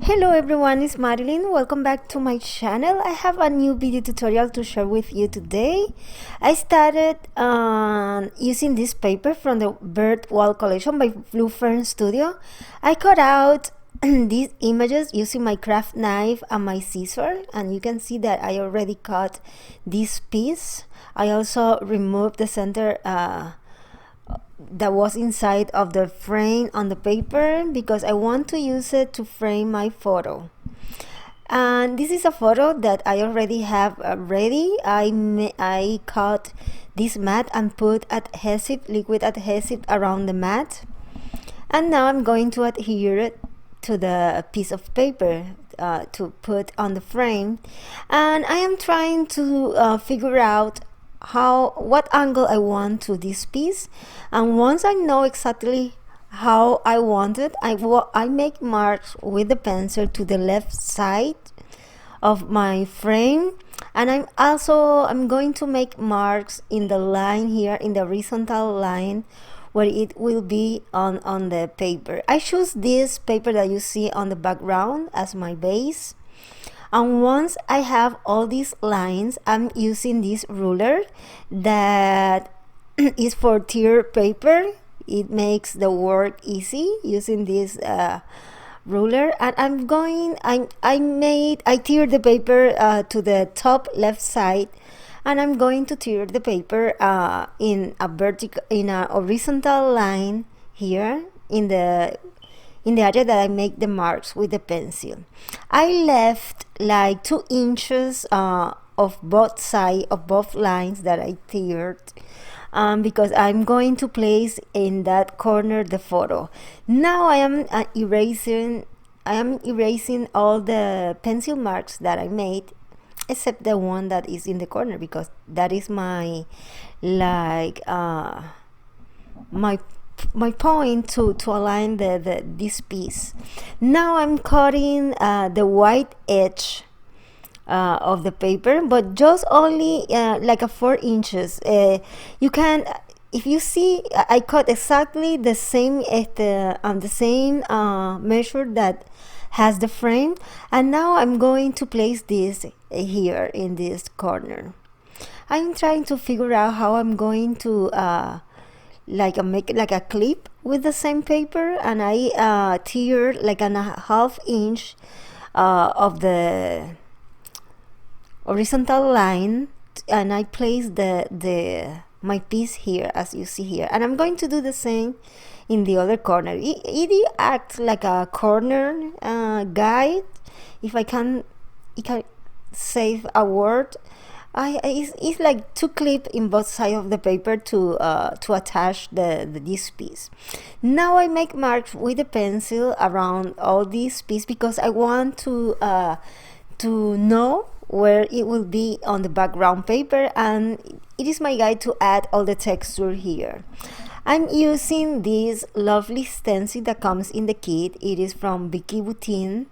Hello everyone, it's Marilyn. Welcome back to my channel. I have a new video tutorial to share with you today. I started using this paper from the Bird Waltz collection by Blue Fern Studios. I cut out these images using my craft knife and my scissor, and you can see that I already cut this piece. I also removed the center that was inside of the frame on the paper because I want to use it to frame my photo. And this is a photo that I already have ready. I cut this mat and put liquid adhesive around the mat, and now I'm going to adhere it to the piece of paper to put on the frame. And I am trying to figure out what angle I want to this piece, and once I know exactly how I want it, I make marks with the pencil to the left side of my frame, and I'm going to make marks in the line here, in the horizontal line where it will be on the paper. I choose this paper that you see on the background as my base. And once I have all these lines, I'm using this ruler that is for tier paper. It makes the work easy using this ruler. And I tiered the paper to the top left side, and I'm going to tier the paper in a horizontal line here in the area that I make the marks with the pencil. I left like 2 inches of both sides of both lines that I tiered because I'm going to place in that corner the photo. Now I am erasing all the pencil marks that I made, except the one that is in the corner, because that is my point to align this piece. Now I'm cutting the white edge of the paper, but just only like a 4 inches. You can, if you see, I cut exactly the same measure that has the frame, and now I'm going to place this here in this corner. I'm trying to figure out how I'm going to make like a clip with the same paper, and I tiered like a half inch of the horizontal line, and I placed my piece here, as you see here, and I'm going to do the same in the other corner. It acts like a corner guide, if I can save a word. It's like 2 clips in both sides of the paper to attach this piece. Now I make marks with the pencil around all these pieces because I want to know where it will be on the background paper, and it is my guide to add all the texture here. I'm using this lovely stencil that comes in the kit. It is from Vicky Boutin,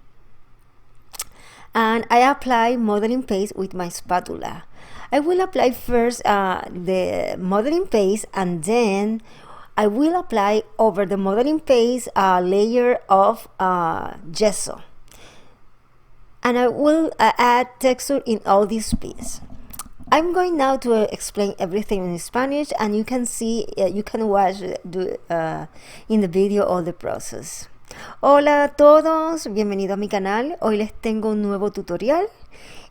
and I apply modeling paste with my spatula. I will apply first the modeling paste, and then I will apply over the modeling paste a layer of gesso, and I will add texture in all these pieces. I'm going now to explain everything in Spanish, and you can see, you can watch in the video all the process. Hola a todos, bienvenidos a mi canal. Hoy les tengo un nuevo tutorial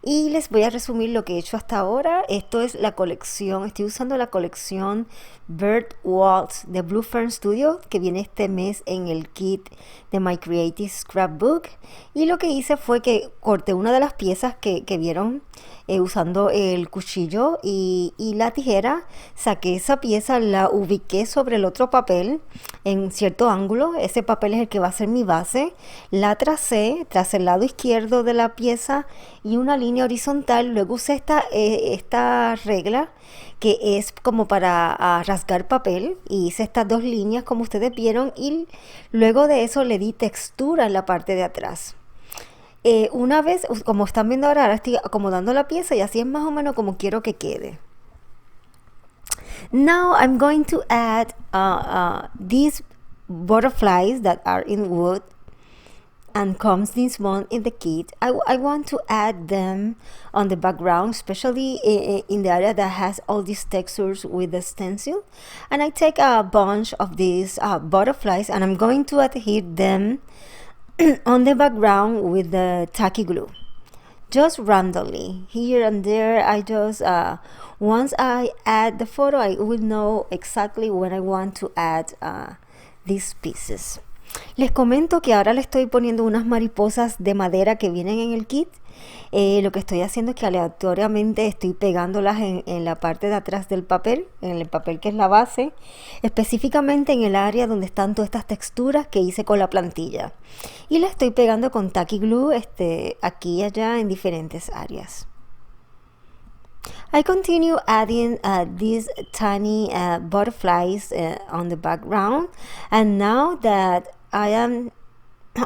y les voy a resumir lo que he hecho hasta ahora. Esto es la colección, estoy usando la colección Bird Waltz de Blue Fern Studios, que viene este mes en el kit de My Creative Scrapbook. Y lo que hice fue que corté una de las piezas que vieron usando el cuchillo y la tijera. Saqué esa pieza, la ubiqué sobre el otro papel en cierto ángulo. Ese papel es el que va a ser mi base. La tracé tras el lado izquierdo de la pieza y una línea horizontal. Luego usé esta regla que es como para rasgar papel, y hice estas 2 líneas como ustedes vieron, y luego de eso le di textura en la parte de atrás. Una vez, como están viendo ahora estoy acomodando la pieza y así es más o menos como quiero que quede. Now I'm going to add these butterflies that are in wood and comes this month in the kit, I want to add them on the background, especially in the area that has all these textures with the stencil. And I take a bunch of these butterflies and I'm going to adhere them on the background with the tacky glue, just randomly here and there. I just once I add the photo, I will know exactly when I want to add these pieces. Les comento que ahora le estoy poniendo unas mariposas de madera que vienen en el kit. Lo que estoy haciendo es que aleatoriamente estoy pegándolas en la parte de atrás del papel, en el papel que es la base, específicamente en el área donde están todas estas texturas que hice con la plantilla. Y la estoy pegando con tacky glue aquí y allá en diferentes áreas. I continue adding these tiny butterflies on the background, and now that I am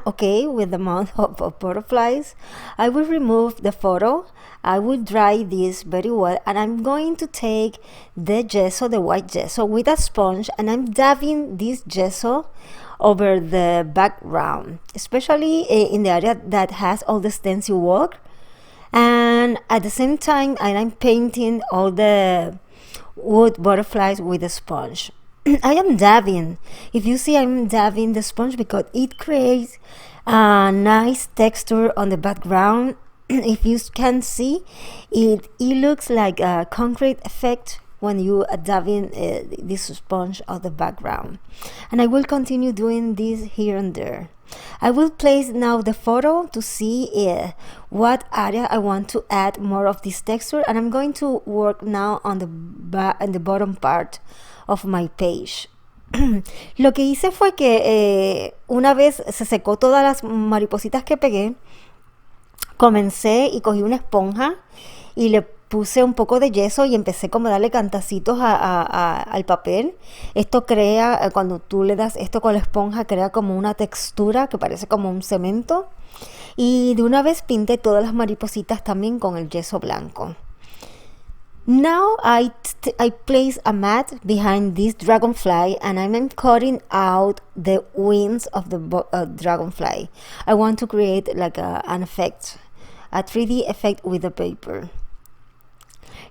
okay with the amount of butterflies, I will remove the photo. I will dry this very well, and I'm going to take the gesso, the white gesso, with a sponge, and I'm dabbing this gesso over the background, especially in the area that has all the stencil work. And at the same time, I'm painting all the wood butterflies with a sponge. I am dabbing. If you see, I'm dabbing the sponge because it creates a nice texture on the background. If you can see, it looks like a concrete effect when you are dabbing this sponge on the background. And I will continue doing this here and there. I will place now the photo to see what area I want to add more of this texture, and I'm going to work now on the bottom part of my page. Lo que hice fue que una vez se secó todas las maripositas que pegué, comencé y cogí una esponja y le puse un poco de yeso y empecé como a darle cantacitos al papel. Esto crea, cuando tú le das esto con la esponja, crea como una textura que parece como un cemento. Y de una vez pinté todas las maripositas también con el yeso blanco. Now I place a mat behind this dragonfly and I'm cutting out the wings of the dragonfly. I want to create like an effect, a 3D effect with the paper.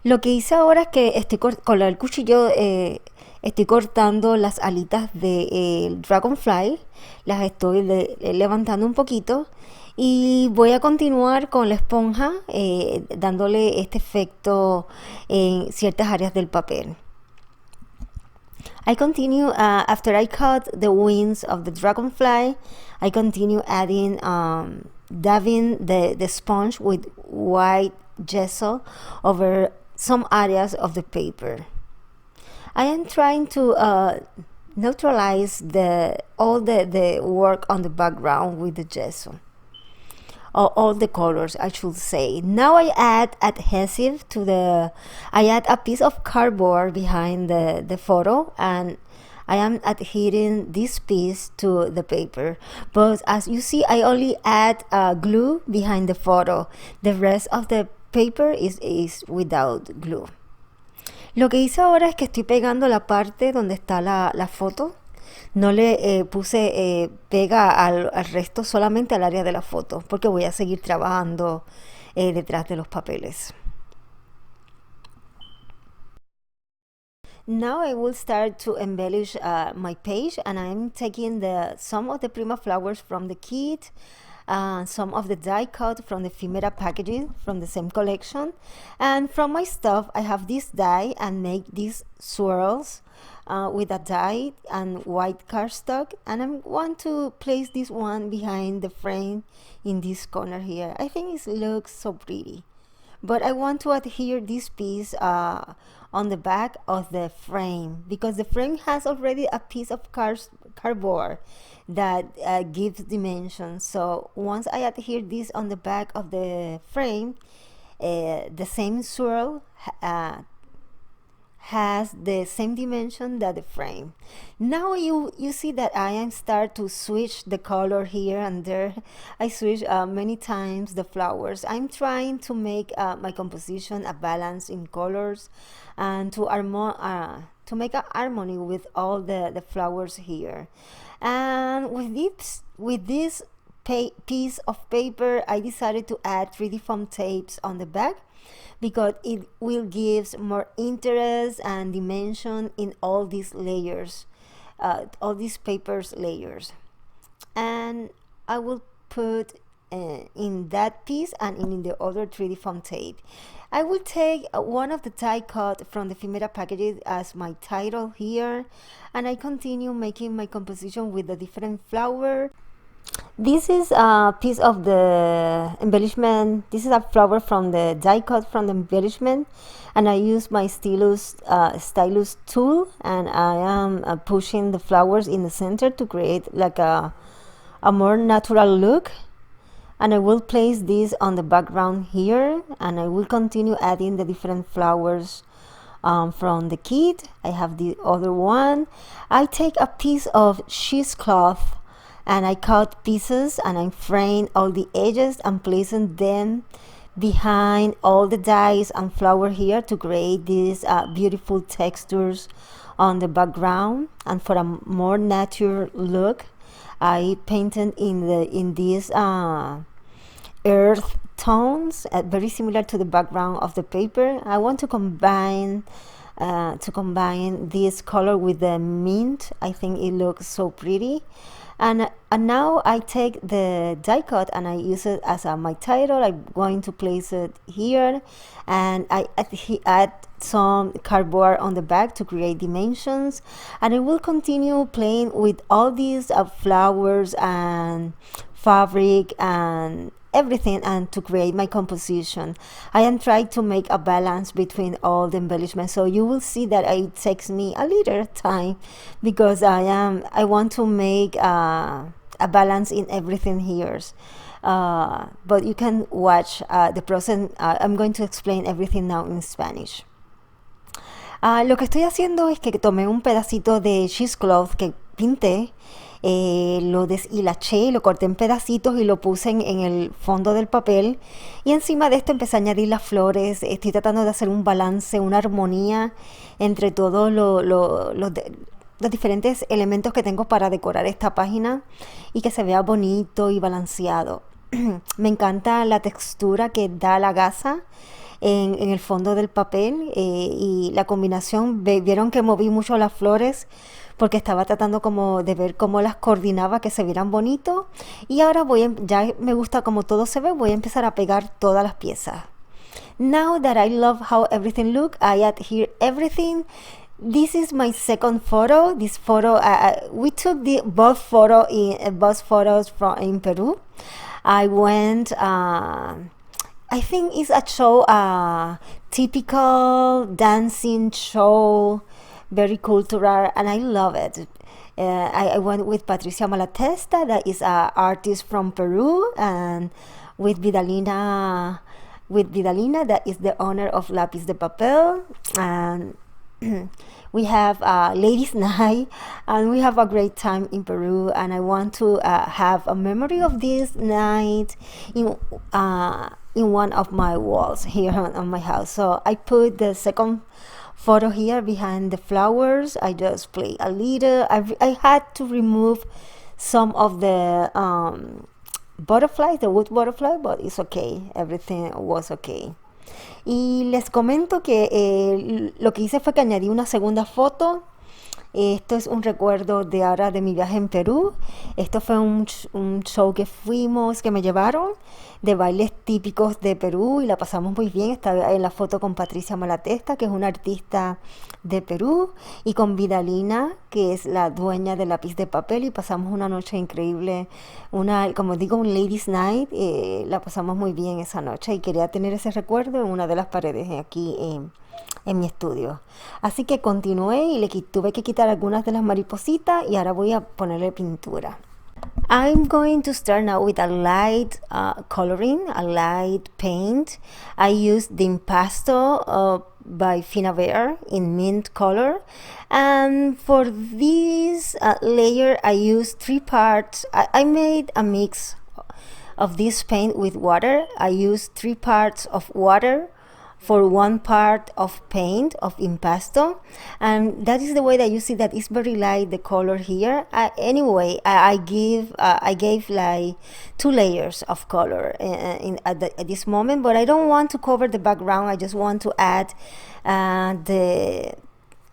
Lo que hice ahora es que estoy con el cuchillo estoy cortando las alitas del dragonfly, las estoy levantando un poquito y voy a continuar con la esponja dándole este efecto en ciertas áreas del papel. I continue after I cut the wings of the dragonfly. I continue adding dabbing the sponge with white gesso over some areas of the paper. I am trying to neutralize all the work on the background with the gesso. All the colors, I should say. Now I add adhesive I add a piece of cardboard behind the photo, and I am adhering this piece to the paper. But as you see, I only add glue behind the photo. The rest of the paper is without glue. Lo que hice ahora es que estoy pegando la parte donde está la foto. No le puse pega al resto, solamente al área de la foto, porque voy a seguir trabajando detrás de los papeles. Now I will start to embellish my page, and I'm taking some of the Prima flowers from the kit, some of the die cut from the Ephemera packaging from the same collection, and from my stuff I have this die and make these swirls with a die and white cardstock, and I want to place this one behind the frame in this corner here. I think it looks so pretty, but I want to adhere this piece on the back of the frame because the frame has already a piece of cardboard that gives dimension. So once I adhere this on the back of the frame, the same swirl has the same dimension that the frame. Now you see that I am start to switch the color here and there. I switch many times the flowers. I'm trying to make my composition a balance in colors and to make a harmony with all the flowers here. And with this piece of paper, I decided to add 3D foam tapes on the back because it will give more interest and dimension in all these layers, all these papers layers. And I will put in that piece and in the other 3D foam tape. I will take one of the die cut from the Ephemera packages as my title here, and I continue making my composition with the different flower. This is a piece of the embellishment. This is a flower from the die cut from the embellishment, and I use my stylus tool, and I am pushing the flowers in the center to create like a more natural look. And I will place this on the background here, and I will continue adding the different flowers from the kit. I have the other one. I take a piece of cheesecloth and I cut pieces and I frame all the edges and placing them behind all the dies and flower here to create these beautiful textures on the background. And for a more natural look, I painted in these earth tones, very similar to the background of the paper. I want to combine this color with the mint. I think it looks so pretty. And now I take the die cut and I use it as my title. I'm going to place it here, and I add some cardboard on the back to create dimensions, and I will continue playing with all these flowers and fabric and everything, and to create my composition. I am trying to make a balance between all the embellishments, so you will see that it takes me a little time because I want to make a balance in everything here. But you can watch the process. I'm going to explain everything now in Spanish. Lo que estoy haciendo es que tomé un pedacito de cheesecloth que pinté, lo deshilaché, lo corté en pedacitos y lo puse en el fondo del papel, y encima de esto empecé a añadir las flores. Estoy tratando de hacer un balance, una armonía entre todos los diferentes elementos que tengo para decorar esta página y que se vea bonito y balanceado. Me encanta la textura que da la gasa en el fondo del papel, y la combinación. Vieron que moví mucho las flores porque estaba tratando como de ver cómo las coordinaba, que se vieran bonito. Y ahora ya me gusta como todo se ve, voy a empezar a pegar todas las piezas. Now that I love how everything look, I add here everything. This is my second photo. This photo, we took both photos in Peru. I went, I think it's a show, typical dancing show, very cultural, and I love it. I went with Patricia Malatesta, that is an artist from Peru, and with Vidalina, that is the owner of Lápiz de Papel, and we have ladies' night, and we have a great time in Peru. And I want to have a memory of this night in one of my walls here on my house. So I put the second photo here behind the flowers. I just play a little. I had to remove some of the butterflies, the wood butterfly, but it's okay. Everything was okay. Y les comento que lo que hice fue que añadí una segunda foto. Esto es un recuerdo de ahora de mi viaje en Perú. Esto fue un show que me llevaron de bailes típicos de Perú, y la pasamos muy bien. Estaba en la foto con Patricia Malatesta, que es una artista de Perú, y con Vidalina, que es la dueña de Lápiz de Papel, y pasamos una noche increíble, como digo, un ladies night. La pasamos muy bien esa noche y quería tener ese recuerdo en una de las paredes aquí en mi estudio. Así que continué y le tuve que quitar algunas de las maripositas, y ahora voy a ponerle pintura. I'm going to start now with a light coloring, a light paint. I used the impasto by Rivera in mint color, and for this layer I used 3 parts. I made a mix of this paint with water. I used 3 parts of water, for one part of paint of impasto, and that is the way that you see that it's very light, the color here. Anyway, I gave like 2 layers of color at this moment, but I don't want to cover the background. I just want to add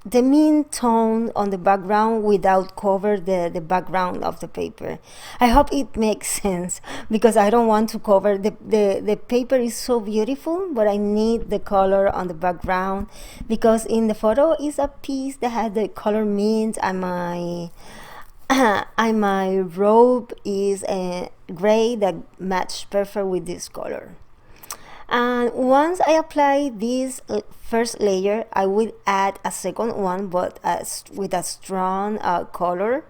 the mean tone on the background without cover the background of the paper. I hope it makes sense, because I don't want to cover the paper is so beautiful, but I need the color on the background, because in the photo is a piece that has the color mint, and my robe is gray that match perfect with this color. And once I apply this first layer, I will add a second one, but with a strong color.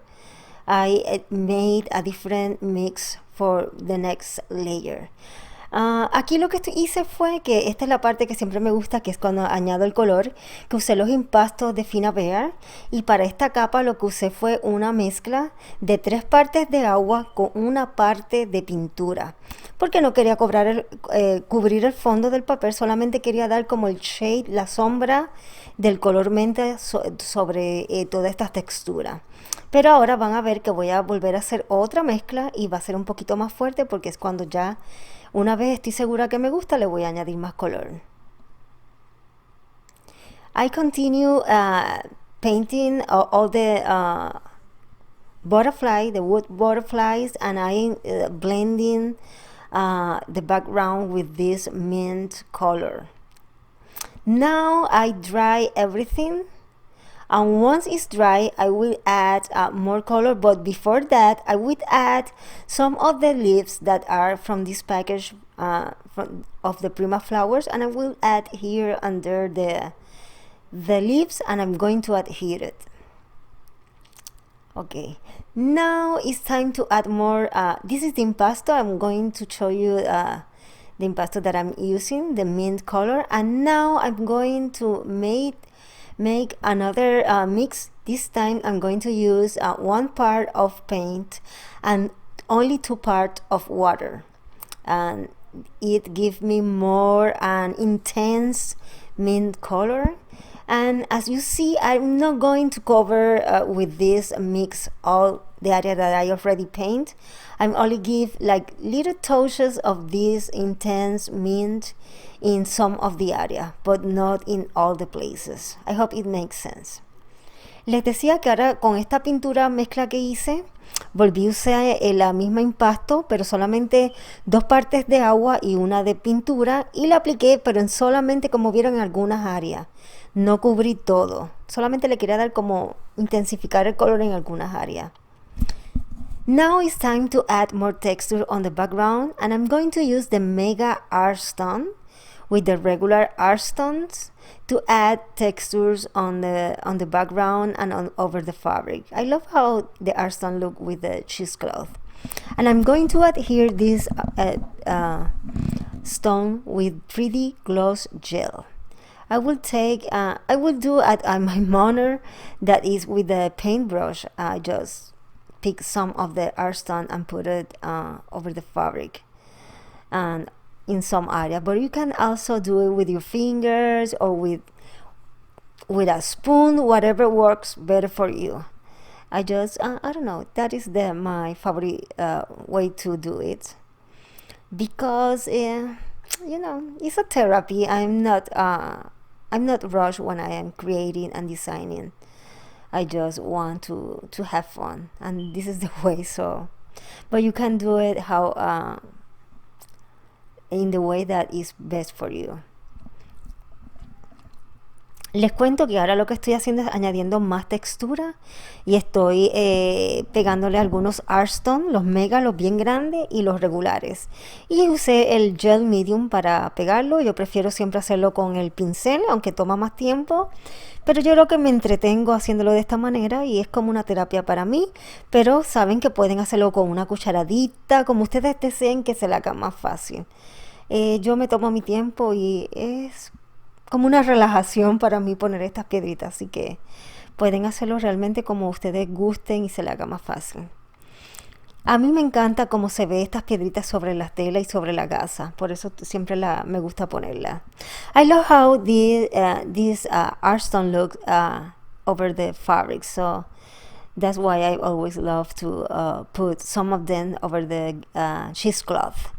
I made a different mix for the next layer. Aquí lo que hice fue que esta es la parte que siempre me gusta, que es cuando añado el color, que usé los impastos de Fina Bear, y para esta capa lo que usé fue una mezcla de 3 partes de agua con una parte de pintura, porque no quería cubrir el fondo del papel, solamente quería dar como el shade, la sombra del color menta sobre toda esta textura. Pero ahora van a ver que voy a volver a hacer otra mezcla y va a ser un poquito más fuerte, porque es cuando ya una vez estoy segura que me gusta, le voy a añadir más color. I continue painting all the butterfly, the wood butterflies, and I blending the background with this mint color. Now I dry everything, and once it's dry I will add more color, but before that I will add some of the leaves that are from this package of the Prima flowers, and I will add here under the leaves, and I'm going to adhere it. Okay, now it's time to add more. This is the impasto. I'm going to show you the impasto that I'm using, the mint color, and now I'm going to make another mix. This time I'm going to use 1 part of paint and only 2 parts of water, and it gives me more an intense mint color. And as you see, I'm not going to cover with this mix all the area that I already paint. I'm only give like little touches of this intense mint in some of the area, but not in all the places. I hope it makes sense. Les decía que ahora con esta pintura mezcla que hice, volví a usar la misma impasto, pero solamente 2 partes de agua y 1 de pintura, y la apliqué, pero en solamente, como vieron, en algunas áreas. No cubrí todo, solamente le quería dar como intensificar el color en algunas áreas. Now it's time to add more texture on the background, and I'm going to use the Mega Art Stone with the regular art stones to add textures on the background and over the fabric. I love how the art stone look with the cheesecloth. And I'm going to adhere this stone with 3D gloss gel. I will do at my mono that is with the paintbrush. I just pick some of the art stone and put it over the fabric and in some area, but you can also do it with your fingers or with a spoon, whatever works better for you. I just I don't know, that is my favorite way to do it, because you know, it's a therapy. I'm not rushed when I am creating and designing. I just want to have fun, and this is the way. So, but you can do it how in the way that is best for you. Les cuento que ahora lo que estoy haciendo es añadiendo más textura y estoy pegándole algunos art stone, los mega, los bien grandes y los regulares. Y usé el gel medium para pegarlo. Yo prefiero siempre hacerlo con el pincel, aunque toma más tiempo. Pero yo creo que me entretengo haciéndolo de esta manera y es como una terapia para mí. Pero saben que pueden hacerlo con una cucharadita, como ustedes deseen que se le haga más fácil. Yo me tomo mi tiempo y es como una relajación para mí poner estas piedritas, así que pueden hacerlo realmente como ustedes gusten y se le haga más fácil. A mí me encanta cómo se ve estas piedritas sobre la tela y sobre la gasa, por eso siempre me gusta ponerla. I love how this art stone looks over the fabric, so that's why I always love to put some of them over the cheesecloth.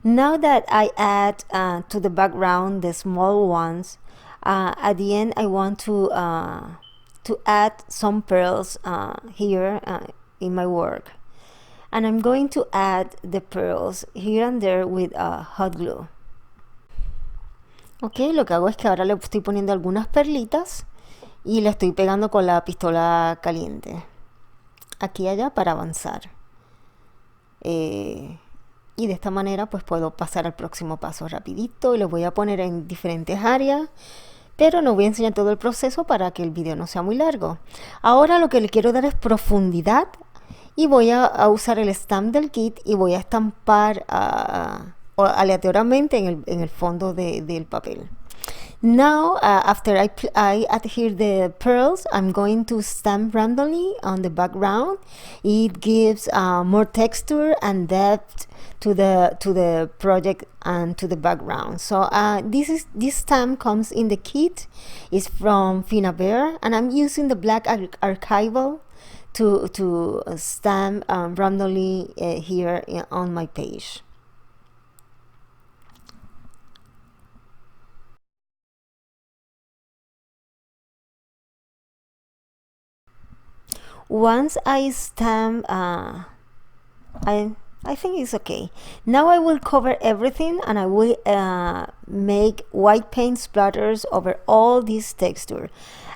Now that I add to the background the small ones, at the end I want to add some pearls here in my work. And I'm going to add the pearls here and there with hot glue. Ok, lo que hago es que ahora le estoy poniendo algunas perlitas y le estoy pegando con la pistola caliente aquí y allá para avanzar. Y de esta manera pues puedo pasar al próximo paso rapidito y lo voy a poner en diferentes áreas, pero no voy a enseñar todo el proceso para que el video no sea muy largo. Ahora lo que le quiero dar es profundidad y voy a usar el stamp del kit y voy a estampar aleatoriamente en el fondo del papel. Now, after I adhere the pearls, I'm going to stamp randomly on the background. It gives more texture and depth to the project and to the background. So this stamp comes in the kit. It's from Rivera, and I'm using the black archival to stamp randomly here on my page. Once I stamp, I think it's okay. Now I will cover everything and I will make white paint splatters over all this texture.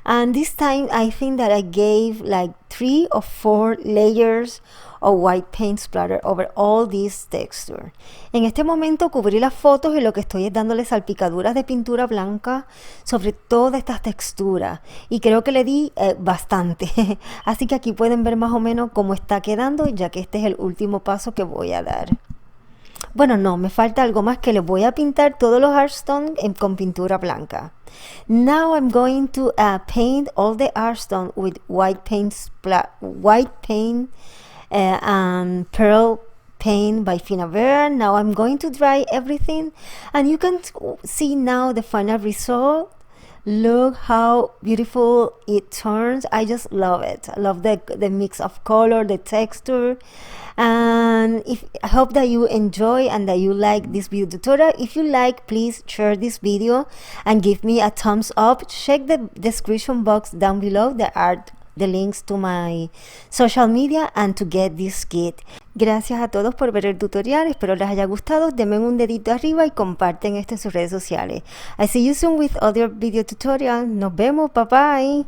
And this time I think that I gave like 3 or 4 layers of white paint splatter over all this texture. En este momento cubrí las fotos y lo que estoy es dándole salpicaduras de pintura blanca sobre todas estas texturas y creo que le di bastante. Así que aquí pueden ver más o menos cómo está quedando, ya que este es el último paso que voy a dar. Bueno, no, me falta algo más, que le voy a pintar todos los heartstones con pintura blanca. Now I'm going to paint all the heartstone with white paint and pearl paint by Rivera. Now I'm going to dry everything and you can see now the final result. Look how beautiful it turns. I just love it. I love the mix of color, the texture. And I hope that you enjoy and that you like this video tutorial. If you like, please share this video and give me a thumbs up. Check the description box down below. There are the links to my social media and to get this kit. Gracias a todos por ver el tutorial, espero les haya gustado, denme un dedito arriba y comparten esto en sus redes sociales. I see you soon with other video tutorial. Nos vemos, bye bye.